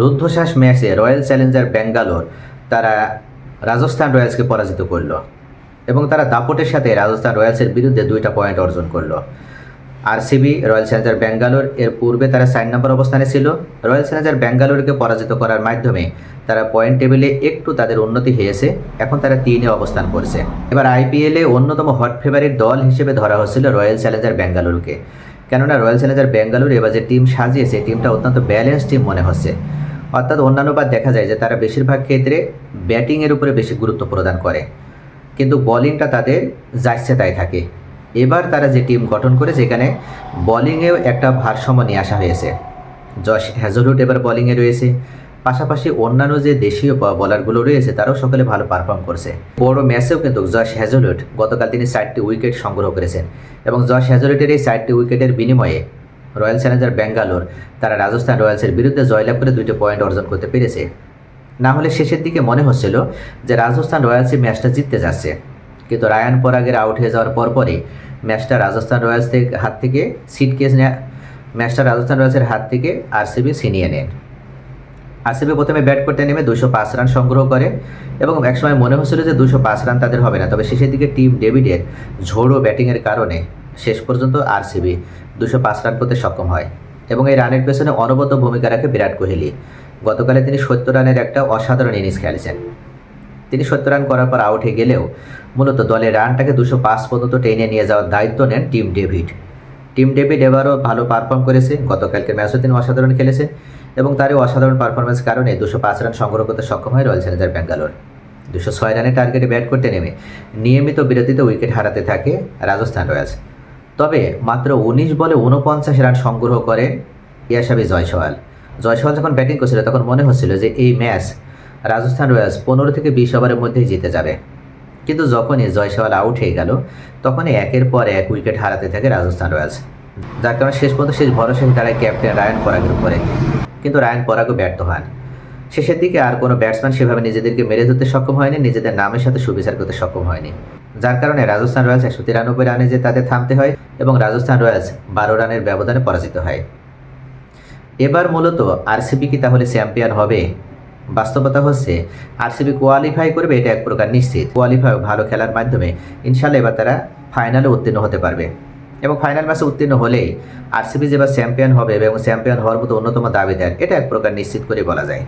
রুদ্ধশ্বাস ম্যাচে royal Challenger Bangalore তারা রাজস্থান রয়্যালসকে পরাজিত করল এবং তারা দাপটের সাথে রাজস্থান রয়্যালসের বিরুদ্ধে 2টা পয়েন্ট অর্জন করল। আরসিবি রয়্যাল চ্যালেঞ্জার ব্যাঙ্গালোর এর পূর্বে তারা 4 নম্বর অবস্থানে ছিল। রয়্যাল চ্যালেঞ্জার ব্যাঙ্গালোরকে পরাজিত করার মাধ্যমে তারা পয়েন্ট টেবিলে একটু তাদের উন্নতি হয়েছে, এখন তারা 3-এ অবস্থান করছে। এবার আইপিএলে অন্যতম হট ফেভারিট দল হিসেবে ধরা হচ্ছিল রয়্যাল চ্যালেঞ্জার ব্যাঙ্গালোরকে, কেননা রয়্যাল চ্যালেঞ্জার ব্যাঙ্গালোর এবার যে টিম সাজিয়েছে টিমটা অত্যন্ত ব্যালেন্স টিম মনে হচ্ছে। অর্থাৎ অন্যান্যবার দেখা যায় যে তারা বেশিরভাগ ক্ষেত্রে ব্যাটিংয়ের উপরে বেশি গুরুত্ব প্রদান করে, কিন্তু বোলিংটা তাদের যাচ্ছে তাই থাকে। এবার তারা যে টিম গঠন করেছে এখানে বোলিংয়েও একটা ভারসাম্য নিয়ে আসা হয়েছে। জশ হ্যাজলউড এবার বোলিংয়ে রয়েছে, পাশাপাশি অন্যান্য যে দেশীয় বোলারগুলো রয়েছে তারাও সকলে ভালো পারফর্ম করছে। বড় ম্যাচেও কিন্তু জশ হ্যাজলউড গতকাল তিনি 4টি উইকেট সংগ্রহ করেছেন এবং জশ হ্যাজলউডের এই 4টি উইকেটের বিনিময়ে রয়্যাল চ্যালেঞ্জার ব্যাঙ্গালোর তারা রাজস্থান রয়্যালসের বিরুদ্ধে জয়লাভ করে 2টি পয়েন্ট অর্জন করতে পেরেছে। না হলে শেষের দিকে মনে হচ্ছিল যে রাজস্থান রয়্যালসই ম্যাচটা জিততে যাচ্ছে, কিন্তু রায়ান পরাগের আউট হয়ে যাওয়ার পরপরই ম্যাচটা রাজস্থান রয়্যালসের হাত থেকে রাজস্থান রয়্যালসের হাত থেকে আরসিবি ছিনিয়ে নেন। আরসিবি প্রথমে ব্যাট করতে নেমে 205 রান সংগ্রহ করে এবং একসময় মনে হচ্ছিল যে 205 রান তাদের হবে না, তবে শেষের দিকে টিম ডেভিডের ঝোড়ো ব্যাটিংয়ের কারণে শেষ পর্যন্ত আরসিবি 205 রান করতে সক্ষম হয় এবং এই রানের পেছনে অনবদ্য ভূমিকা রাখে বিরাট কোহলি। গতকালে তিনি 70 রানের একটা অসাধারণ ইনিংস খেলেছেন। তিনি 70 রান করার পর আউট হয়ে গেলেও মূলত দলের রানটাকে 205 পর্যন্ত টেনে নিয়ে যাওয়ার দায়িত্ব নেন টিম ডেভিড এবারও ভালো পারফর্ম করেছে। গতকালকের ম্যাচও তিনি অসাধারণ খেলেছেন এবং তারই অসাধারণ পারফরমেন্স কারণে 205 রান সংগ্রহ করতে সক্ষম হয় রয়্যাল চ্যালেঞ্জার ব্যাঙ্গালোর। 206 রানের টার্গেটে ব্যাট করতে নেমে নিয়মিত বিরতিতে উইকেট হারাতে থাকে রাজস্থান রয়্যালস। তবে মাত্র 19 বলে 49 রান সংগ্রহ করেন ইয়াশাবি জয়সওয়াল যখন ব্যাটিং করছিল তখন মনে হচ্ছিল যে এই ম্যাচ রাজস্থান রয়্যালস 15 থেকে 20 ওভারের মধ্যেই জিতে যাবে, কিন্তু যখনই জয়সওয়াল আউট হয়ে গেল তখনই একের পর এক উইকেট হারাতে থাকে রাজস্থান রয়্যালস, যার কারণে শেষ ভরসা দাঁড়ায় ক্যাপ্টেন রায়ান পরাগের উপরে। কিন্তু রায়ান পরাগও ব্যর্থ হন। শেষের দিকে আর কোনো ব্যাটসম্যান সেভাবে নিজেদেরকে মেরে ধরতে সক্ষম হয়নি, নিজেদের নামের সাথে সুবিচার করতে সক্ষম হয়নি, যার কারণে রাজস্থান রয়্যালস 193 রানে যে তাদের থামতে হয় এবং রাজস্থান রয়্যালস 12 রানের ব্যবধানে পরাজিত হয়। এবার মূলত আরসিবি কি তাহলে চ্যাম্পিয়ন হবে? বাস্তবতা হচ্ছে আরসিবি কোয়ালিফাই করবে, এটা এক প্রকার নিশ্চিত। কোয়ালিফাই ভালো খেলার মাধ্যমে ইনশাল্লাহ এবার তারা ফাইনালে উত্তীর্ণ হতে পারবে এবং ফাইনাল ম্যাচে উত্তীর্ণ হলেই আরসিবি যেবার চ্যাম্পিয়ন হবে এবং চ্যাম্পিয়ন হওয়ার মতো অন্যতম দাবিদার, এটা এক প্রকার নিশ্চিত করে বলা যায়।